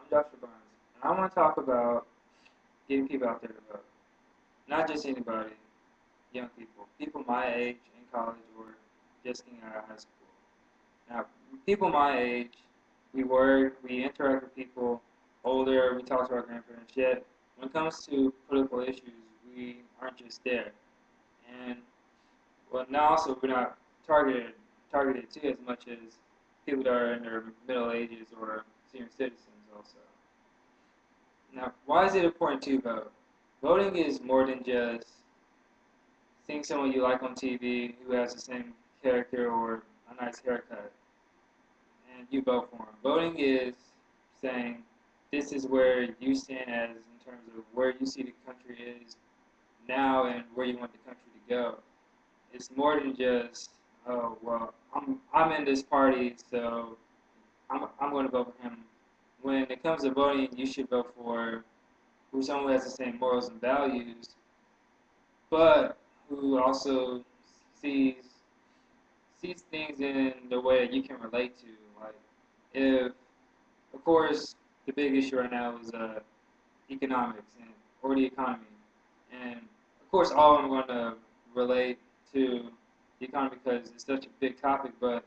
Joshua Barnes, and I want to talk about getting people out there to vote. Not just anybody, young people, people my age in college or just getting out of high school. Now, people my age, we work, we interact with people older, we talk to our grandparents. Yet, when it comes to political issues, we aren't just there. And well, now also we're not targeted too as much as people that are in their middle ages or senior citizens also. Now, why is it important to vote? Voting is more than just seeing someone you like on TV who has the same character or a nice haircut, and you vote for them. Voting is saying this is where you stand as in terms of where you see the country is now and where you want the country to go. It's more than just oh well I'm in this party so I'm going to vote for him. When it comes to voting, you should vote for who someone who has the same morals and values, but who also sees sees things in the way that you can relate to. Like, if, of course, the big issue right now is economics and or the economy, and of course, all I'm going to relate to the economy because it's such a big topic. But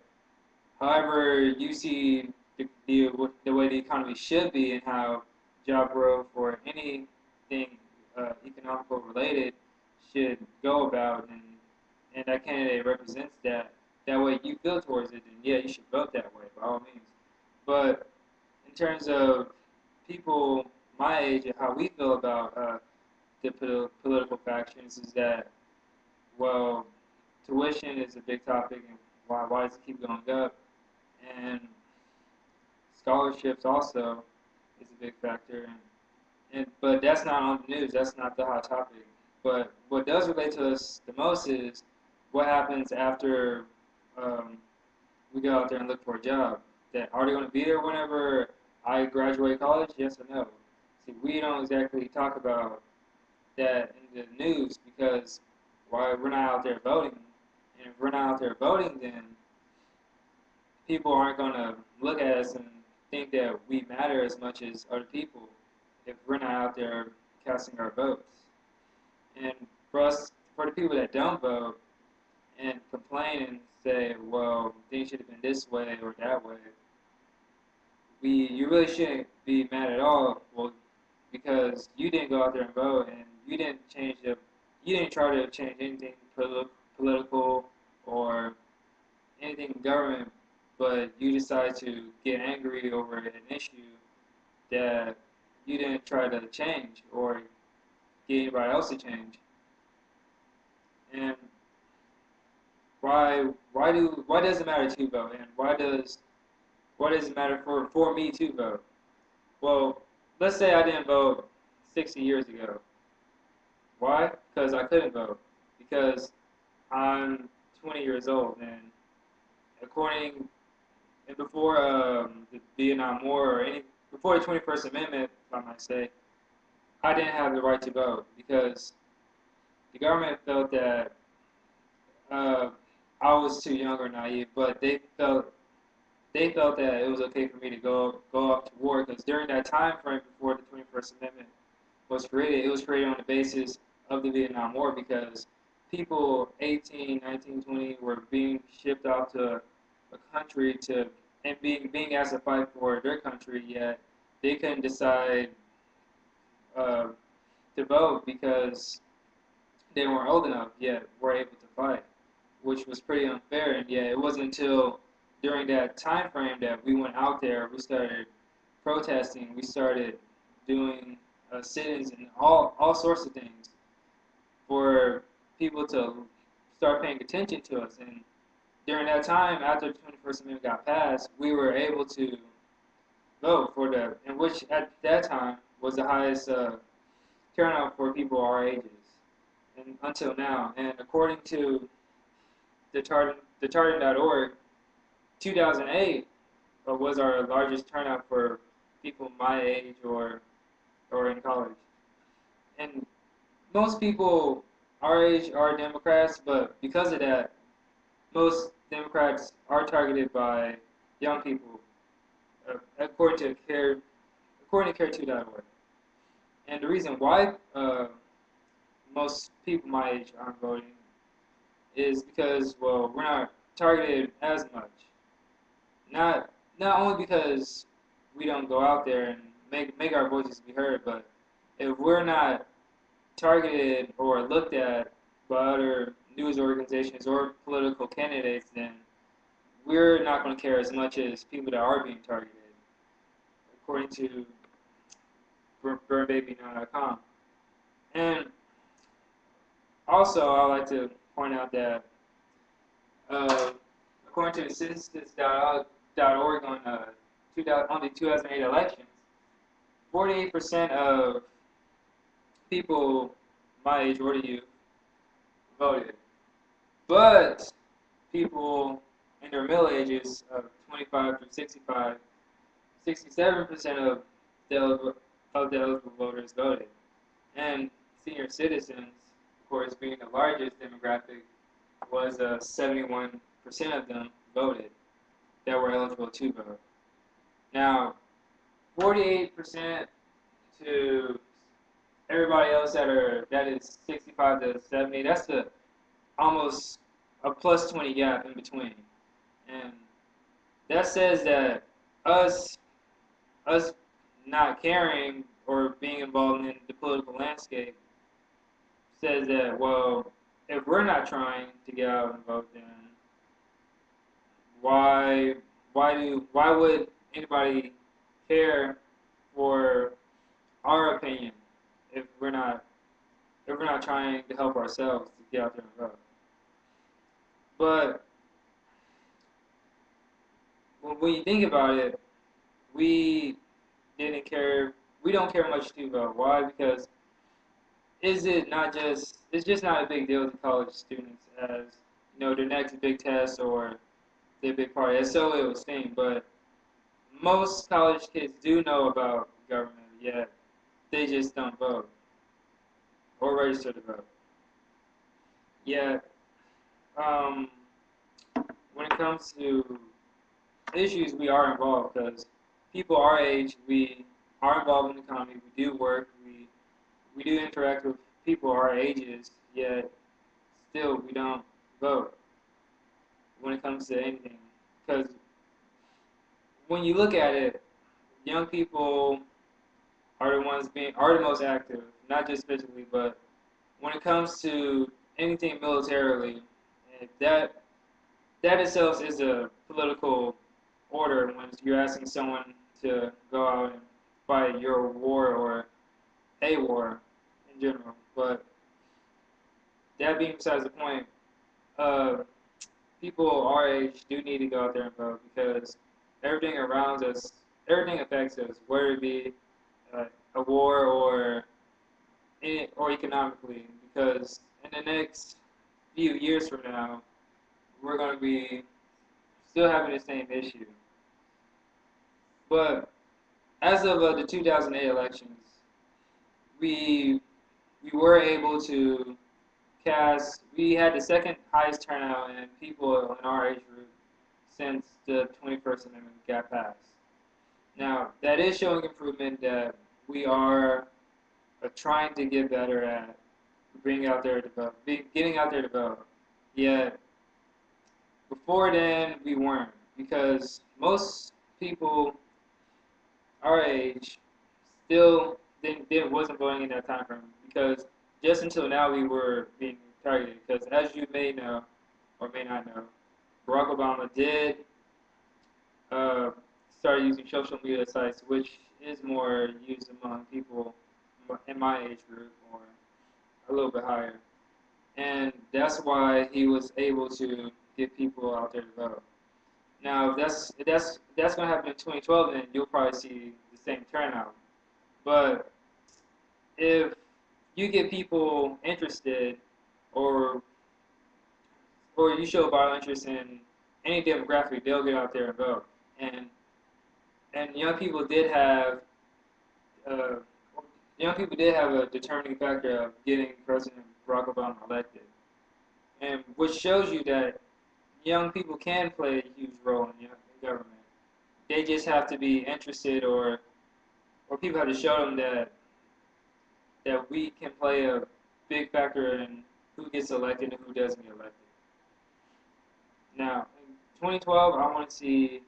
however you see the way the economy should be and how job growth or anything economical related should go about, and that candidate represents that way you feel towards it, then yeah, you should vote that way by all means. But in terms of people my age and how we feel about the political factions, is that well, tuition is a big topic, and why does it keep going up? And scholarships also is a big factor, and but that's not on the news. That's not the hot topic. But what does relate to us the most is what happens after um, we go out there and look for a job. That are they going to be there whenever I graduate college? Yes or no? See, we don't exactly talk about that in the news because why we're not out there voting, and if we're not out there voting, then people aren't going to look at us and think that we matter as much as other people if we're not out there casting our votes. And for us, for the people that don't vote and complain and say, well, things should have been this way or that way, you really shouldn't be mad at all. Well, because you didn't go out there and vote and you didn't try to change anything political or anything in government, but you decide to get angry over an issue that you didn't try to change or get anybody else to change. And why does it matter to vote? And why does it matter for me to vote? Well, let's say I didn't vote 60 years ago. Why? Because I couldn't vote. Because I'm 20 years old, and according and before the Vietnam War or any before the 21st Amendment, if I might say, I didn't have the right to vote because the government felt that uh, I was too young or naive, but they felt that it was okay for me to go off to war because during that time frame before the 21st Amendment was created, it was created on the basis of the Vietnam War because people 18, 19, 20 were being shipped off to a country to and being asked to fight for their country, yet they couldn't decide uh, to vote because they weren't old enough yet were able to fight, which was pretty unfair. And yet it wasn't until during that time frame that we went out there, we started protesting, we started doing sit-ins and all sorts of things for people to start paying attention to us. And during that time, after the 21st Amendment got passed, we were able to vote for the, and which at that time was the highest turnout for people our ages, and until now. And according to the charting.org, 2008 was our largest turnout for people my age or in college. And most people our age are Democrats, but because of that, most Democrats are targeted by young people. According to according to care2.org. And the reason why most people my age aren't voting is because, well, we're not targeted as much. Not only because we don't go out there and make our voices be heard, but if we're not targeted or looked at by other news organizations or political candidates, then we're not going to care as much as people that are being targeted, according to burnbaby.com. And also, I like to point out that according to the statistics.org on the 2008 elections, 48% of people my age or youth voted, but people in their middle ages of 25 to 65, 67% of the eligible voters voted, and senior citizens, of course, being the largest demographic, was 71% of them voted that were eligible to vote. Now, 48% to everybody else that is 65 to 70, that's almost a plus 20 gap in between. And that says that us not caring or being involved in the political landscape says that, well, if we're not trying to get out and vote, then why would anybody care for our opinion if we're not trying to help ourselves to get out there and vote? But when you think about it, we don't care much to vote. Why? Because it's just not a big deal to college students as, their next big test or their big party. That's so it would seem, but most college kids do know about government, yet they just don't vote or register to vote. Yet, when it comes to issues, we are involved because people our age, we are involved in the economy. We do work. We do interact with people our ages. Yet, still, we don't vote when it comes to anything. Because when you look at it, young people are the most active, not just physically, but when it comes to anything militarily, that itself is a political order when you're asking someone to go out and fight your war or a war in general. But that being besides the point, uh, people our age do need to go out there and vote because everything around us, everything affects us, whether it be a war or economically. Because in the next few years from now, we're going to be still having the same issue. But as of the 2008 elections, we were able to cast. We had the second highest turnout in people in our age group since the 21st Amendment got passed. Now that is showing improvement that we are trying to get better at getting out there to vote. Yet before then we weren't because most people our age still wasn't voting in that time frame because just until now we were being targeted because as you may know or may not know, Barack Obama did uh, start using social media sites, which is more used among people in my age group or a little bit higher, and that's why he was able to get people out there to vote. Now, if that's going to happen in 2012, then you'll probably see the same turnout. But if you get people interested, or you show vital interest in any demographic, they'll get out there and vote. And uh, young people did have a determining factor of getting President Barack Obama elected, and which shows you that young people can play a huge role in government. They just have to be interested or people have to show them that we can play a big factor in who gets elected and who doesn't get elected. Now, in 2012, I want to see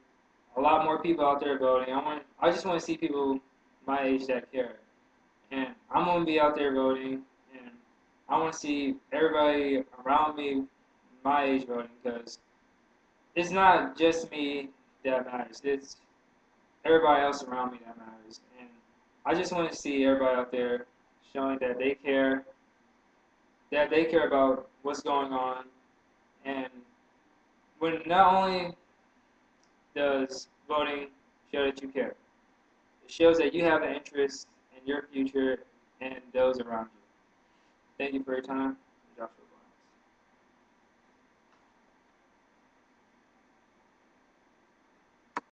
a lot more people out there voting. I just want to see people my age that care, and I'm gonna be out there voting, and I want to see everybody around me my age voting because it's not just me that matters. It's everybody else around me that matters, and I just want to see everybody out there showing that they care about what's going on, and when not only does voting show that you care, it shows that you have an interest in your future and those around you. Thank you for your time.